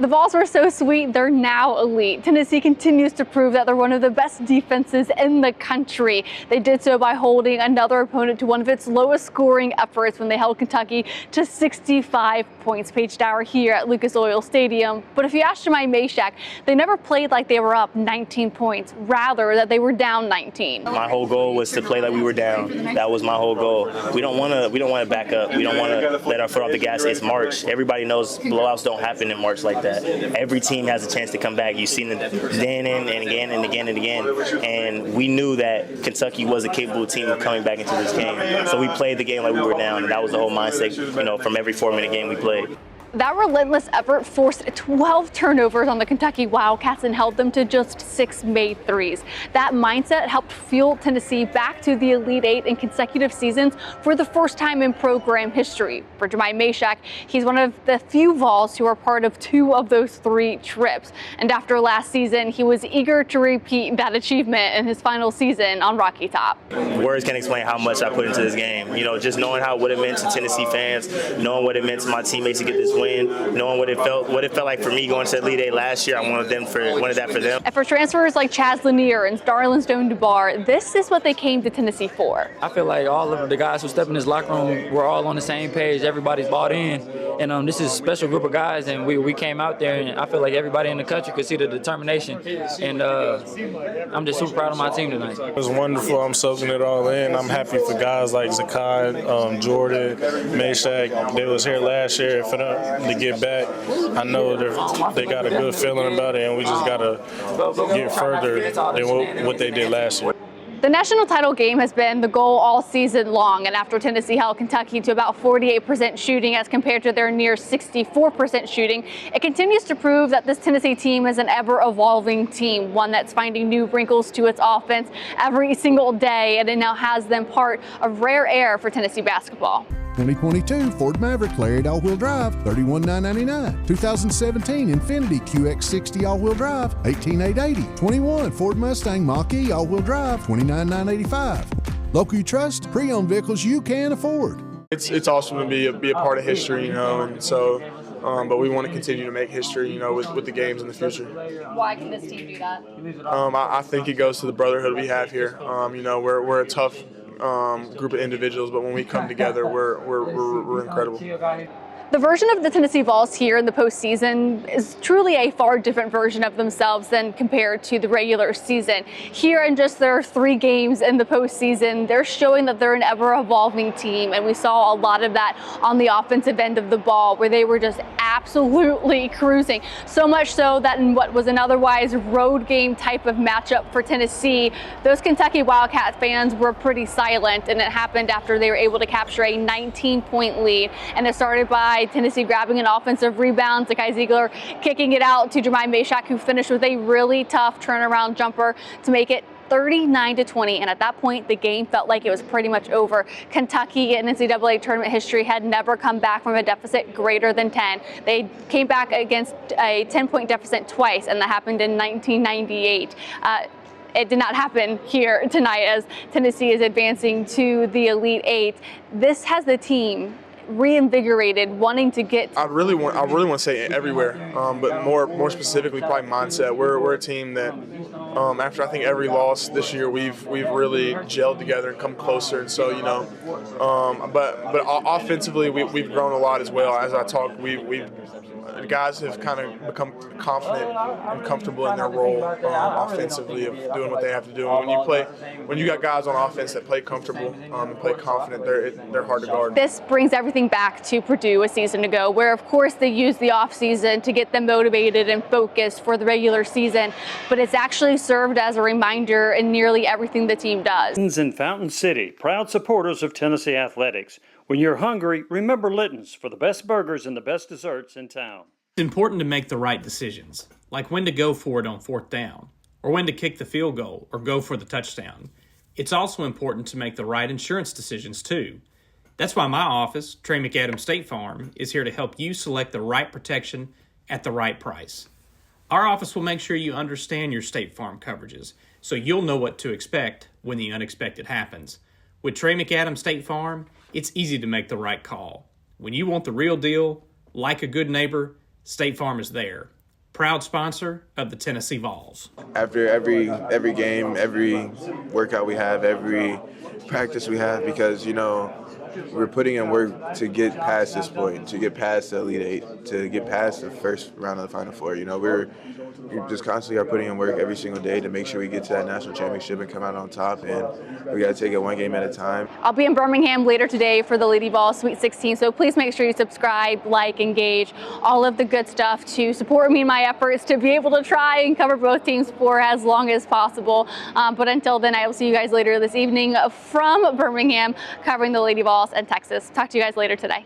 The Vols were so sweet, they're now elite. Tennessee continues to prove that they're one of the best defenses in the country. They did so by holding another opponent to one of its lowest scoring efforts when they held Kentucky to 65 points. Paige Dower here at Lucas Oil Stadium. But if you ask Jemai Mashak, they never played like they were up 19 points, rather that they were down 19. My whole goal was to play like we were down. That was my whole goal. We don't want to back up. We don't want to let our foot off the gas. It's March. Everybody knows blowouts don't happen in March like that. Every team has a chance to come back. You've seen it then and again and again and again. And we knew that Kentucky was a capable team of coming back into this game. So we played the game like we were down, and that was the whole mindset, from every 4-minute game we played. That relentless effort forced 12 turnovers on the Kentucky Wildcats and held them to just 6 made threes. That mindset helped fuel Tennessee back to the Elite Eight in consecutive seasons for the first time in program history. For Jemai Mashak, he's one of the few Vols who are part of 2 of those 3 trips. And after last season, he was eager to repeat that achievement in his final season on Rocky Top. Words can't explain how much I put into this game. Just knowing what it meant to Tennessee fans, knowing what it meant to my teammates to get this win, knowing what it felt like for me going to Elite Eight last year. I wanted that for them. And for transfers like Chaz Lanier and Darlin Stone-DeBar, this is what they came to Tennessee for. I feel like all of the guys who step in this locker room, we're all on the same page. Everybody's bought in, and this is a special group of guys. And we came out there, and I feel like everybody in the country could see the determination. And I'm just super proud of my team tonight. It was wonderful. I'm soaking it all in. I'm happy for guys like Zakai, Jordan, Mashak. They was here last year. For them to get back, I know they got a good feeling about it, and we just got to get further than what they did last year. The national title game has been the goal all season long, and after Tennessee held Kentucky to about 48% shooting as compared to their near 64% shooting, it continues to prove that this Tennessee team is an ever-evolving team, one that's finding new wrinkles to its offense every single day, and it now has them part of rare air for Tennessee basketball. 2022 Ford Maverick Lariat all-wheel drive, $31,999. 2017 Infiniti QX60 all-wheel drive, $18,880. 21 Ford Mustang Mach-E all-wheel drive, $29,985. Local you trust, pre-owned vehicles you can afford. It's awesome to be a part of history, and so. But we want to continue to make history, with the games in the future. Why can this team do that? I think it goes to the brotherhood we have here. We're a tough group of individuals, but when we come together, we're incredible. The version of the Tennessee Vols here in the postseason is truly a far different version of themselves than compared to the regular season. Here in just their 3 games in the postseason, they're showing that they're an ever-evolving team, and we saw a lot of that on the offensive end of the ball, where they were just absolutely cruising. So much so that in what was an otherwise road game type of matchup for Tennessee, those Kentucky Wildcat fans were pretty silent, and it happened after they were able to capture a 19-point lead, and it started by Tennessee grabbing an offensive rebound, Zakai Ziegler kicking it out to Jemai Mashak, who finished with a really tough turnaround jumper to make it 39-20, and at that point the game felt like it was pretty much over. Kentucky in NCAA tournament history had never come back from a deficit greater than 10. They came back against a 10-point deficit twice, and that happened in 1998. It did not happen here tonight as Tennessee is advancing to the Elite Eight. This has the team reinvigorated, wanting to get. I really want to say everywhere, but more specifically, probably mindset. We're a team that, after I think every loss this year, we've really gelled together and come closer. And so but offensively, we've grown a lot as well. As I talked, the guys have kind of become confident and comfortable in their role offensively of doing what they have to do. And when you got guys on offense that play comfortable and play confident, they're hard to guard. This brings everything back to Purdue a season ago, where of course they used the offseason to get them motivated and focused for the regular season, but it's actually served as a reminder in nearly everything the team does. Litton's in Fountain City, proud supporters of Tennessee athletics. When you're hungry, remember Litton's for the best burgers and the best desserts in town. It's important to make the right decisions, like when to go for it on 4th down, or when to kick the field goal or go for the touchdown. It's also important to make the right insurance decisions too. That's why my office, Trey McAdams State Farm, is here to help you select the right protection at the right price. Our office will make sure you understand your State Farm coverages, so you'll know what to expect when the unexpected happens. With Trey McAdams State Farm, it's easy to make the right call. When you want the real deal, like a good neighbor, State Farm is there. Proud sponsor of the Tennessee Vols. After every game, every workout we have, every practice we have, because, we're putting in work to get past this point, to get past the Elite Eight, to get past the first round of the Final Four. We just constantly are putting in work every single day to make sure we get to that national championship and come out on top, and we got to take it one game at a time. I'll be in Birmingham later today for the Lady Vols Sweet 16, so please make sure you subscribe, like, engage, all of the good stuff to support me in my efforts to be able to try and cover both teams for as long as possible. But until then, I will see you guys later this evening from Birmingham covering the Lady Vols and Texas. Talk to you guys later today.